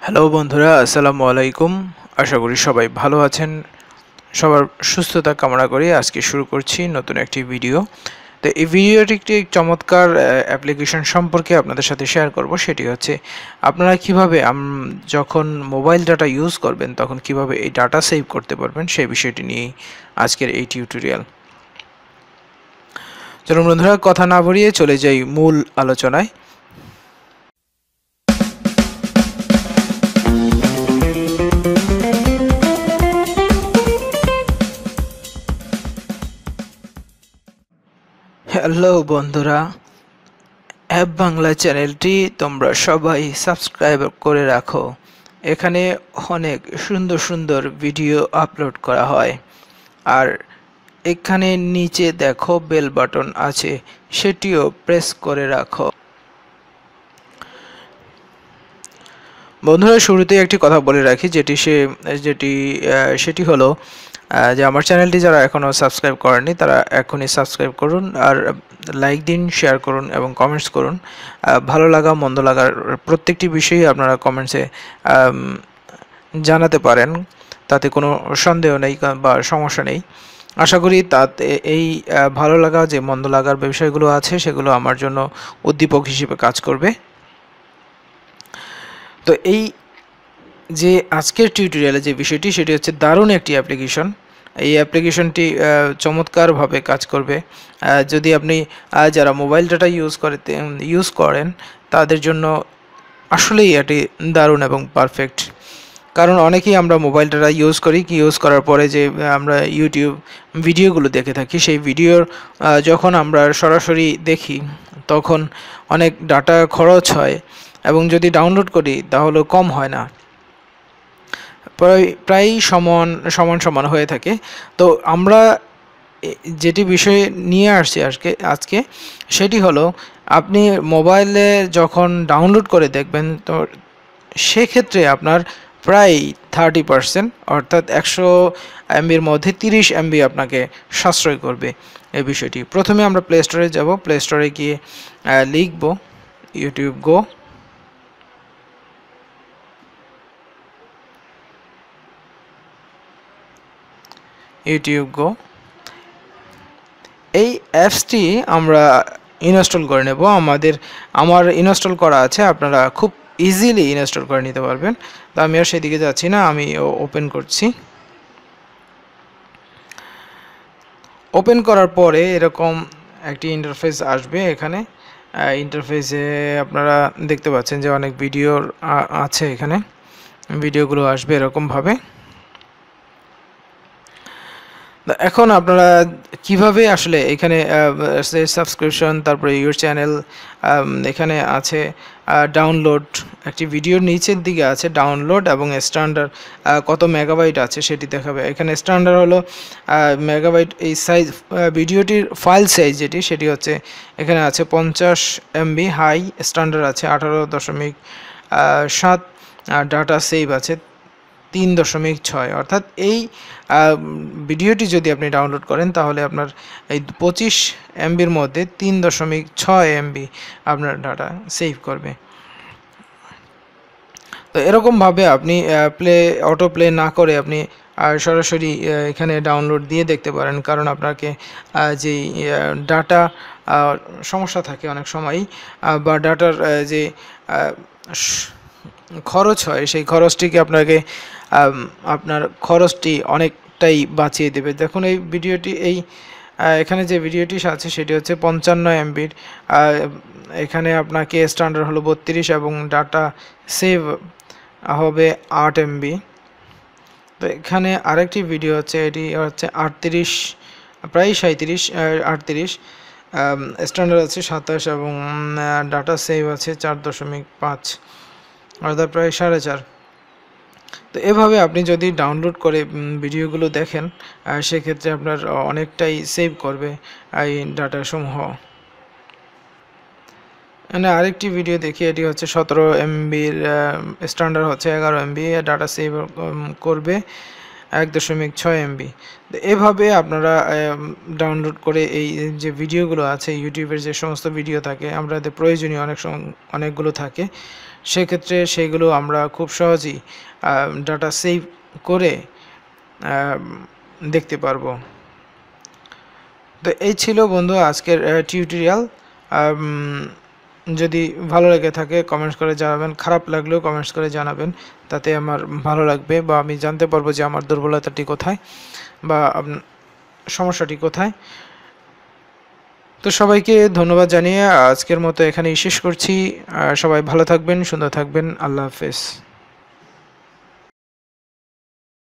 Hello বন্ধুরা, আসসালামু আলাইকুম। আশা করি সবাই ভালো আছেন। সবার সুস্থতা কামনা করি আজকে শুরু করছি নতুন একটি ভিডিও। তো এই ভিডিওটি একটি চমৎকার অ্যাপ্লিকেশন সম্পর্কে আপনাদের সাথে শেয়ার করব। সেটি হচ্ছে আপনারা কিভাবে যখন মোবাইল ডাটা ইউজ করবেন তখন কিভাবে এই ডাটা সেভ করতে পারবেন সেই বিষয়টি নিয়েই আজকের এই টিউটোরিয়াল। চলুন বন্ধুরা, কথা না বাড়িয়ে চলে যাই মূল আলোচনায়। হ্যালো বন্ধুরা, অ্যাপ বাংলা চ্যানেলটি তোমরা সবাই সাবস্ক্রাইব করে রাখো। এখানে অনেক সুন্দর সুন্দর ভিডিও আপলোড করা হয়। আর এখানে নিচে দেখো বেল বাটন আছে, সেটিও প্রেস করে রাখো। বন্ধুরা, শুরুতেই একটি কথা বলে রাখি সেটি হলো যে আমার চ্যানেলটি যারা এখনও সাবস্ক্রাইব করেনি তারা এখনই সাবস্ক্রাইব করুন, আর লাইক দিন, শেয়ার করুন এবং কমেন্টস করুন। ভালো লাগা মন্দ লাগার প্রত্যেকটি বিষয়ই আপনারা কমেন্টসে জানাতে পারেন, তাতে কোনো সন্দেহ নেই বা সমস্যা নেই। আশা করি তাতে এই ভালো লাগা যে মন্দ লাগার বিষয়গুলো আছে সেগুলো আমার জন্য উদ্দীপক হিসেবে কাজ করবে। তো এই যে আজকের টিউটোরিয়ালে যে বিষয়টি সেটি হচ্ছে দারুণ একটি অ্যাপ্লিকেশন। এই অ্যাপ্লিকেশনটি চমৎকারভাবে কাজ করবে যদি আপনি যারা মোবাইল ডাটা ইউজ করেন তাদের জন্য আসলেই এটি দারুণ এবং পারফেক্ট। কারণ অনেকেই আমরা মোবাইল ডাটা ইউজ করার পরে যে আমরা ইউটিউব ভিডিওগুলো দেখে থাকি, সেই ভিডিওর যখন আমরা সরাসরি দেখি তখন অনেক ডাটা খরচ হয় এবং যদি ডাউনলোড করি তাহলে কম হয় না, প্রায় সমান হয়ে থাকে। তো আমরা যেটি বিষয় নিয়ে আসছি আজকে সেটি হলো আপনি মোবাইলে যখন ডাউনলোড করে দেখবেন তো সেক্ষেত্রে আপনার প্রায় 30%, অর্থাৎ 100 MBর মধ্যে 30 MB আপনাকে সাশ্রয় করবে এই বিষয়টি। প্রথমে আমরা প্লে স্টোরে যাব। প্লে স্টোরে গিয়ে লিখব ইউটিউব গো। ইউটিউব গো, এই অ্যাপসটি আমরা ইনস্টল করে নেব। আমার ইনস্টল করা আছে, আপনারা খুব ইজিলি ইনস্টল করে নিতে পারবেন। তো আমি আর সেদিকে যাচ্ছি না, আমি ওপেন করছি। ওপেন করার পরে এরকম একটি ইন্টারফেস আসবে। এখানে ইন্টারফেসে আপনারা দেখতে পাচ্ছেন যে অনেক ভিডিও আছে, এখানে ভিডিওগুলো আসবে এরকমভাবে। এখন আপনারা কিভাবে আসলে এখানে সাবস্ক্রিপশন, তারপরে ইউর চ্যানেল, এখানে আছে ডাউনলোড, একটি ভিডিওর নিচের দিকে আছে ডাউনলোড এবং স্ট্যান্ডার্ড কত মেগাবাইট আছে সেটি দেখাবে। এখানে স্ট্যান্ডার্ড হলো মেগাবাইট, এই সাইজ ভিডিওটির ফাইল সাইজ সেটি হচ্ছে এখানে আছে 50 MB। হাই স্ট্যান্ডার্ড আছে 18.7, ডাটা সেভ আছে 3.6। অর্থাৎ এই ভিডিওটি যদি আপনি ডাউনলোড করেন তাহলে আপনার এই 25 MBর মধ্যে 3.6 MB আপনার ডাটা সেভ করবে। তো এরকমভাবে আপনি অটো প্লে না করে আপনি সরাসরি এখানে ডাউনলোড দিয়ে দেখতে পারেন। কারণ আপনাকে যেই ডাটা সমস্যা থাকে অনেক সময়ই, বা ডাটার যে খরচ হয় সেই খরচটিকে আপনার খরচটি অনেকটাই বাঁচিয়ে দেবে। দেখুন এই ভিডিওটি এখানে যে ভিডিওটি আছে সেটি হচ্ছে 55 MBর। এখানে আপনাকে স্ট্যান্ডার্ড হলো 32 এবং ডাটা সেভ হবে 8 MB। তো এখানে আরেকটি ভিডিও হচ্ছে, এটি হচ্ছে 38, প্রায় 37, 38, স্ট্যান্ডার্ড আছে 27 এবং ডাটা সেভ আছে 4.5, অর্থাৎ প্রায় 4.5। তো এভাবে আপনি যদি ডাউনলোড করে ভিডিওগুলো দেখেন সেক্ষেত্রে আপনার অনেকটাই সেভ করবে এই ডাটাসমূহ। মানে আরেকটি ভিডিও দেখি, এটি হচ্ছে 17 MBর, স্ট্যান্ডার্ড হচ্ছে 11 MB, ডাটা সেভ করবে 1.6 এমবি। এভাবে আপনারা ডাউনলোড করে এই যে ভিডিওগুলো আছে ইউটিউবের যে সমস্ত ভিডিও থাকে আমাদের প্রয়োজনীয় অনেকগুলো থাকে, সেক্ষেত্রে সেগুলো আমরা খুব সহজেই ডাটা সেভ করে দেখতে পারবো। তো এই ছিল বন্ধু আজকের টিউটোরিয়াল। যদি ভালো লেগে থাকে কমেন্টস করে জানাবেন, খারাপ লাগলেও কমেন্টস করে জানাবেন, তাতে আমার ভালো লাগবে বা আমি জানতে পারবো যে আমার দুর্বলতাটি কোথায় বা সমস্যাটি কোথায়। তো সবাইকে ধন্যবাদ জানিয়ে আজকের মতো এখানেই শেষ করছি। সবাই ভালো থাকবেন, সুন্দর থাকবেন। আল্লাহ হাফেজ।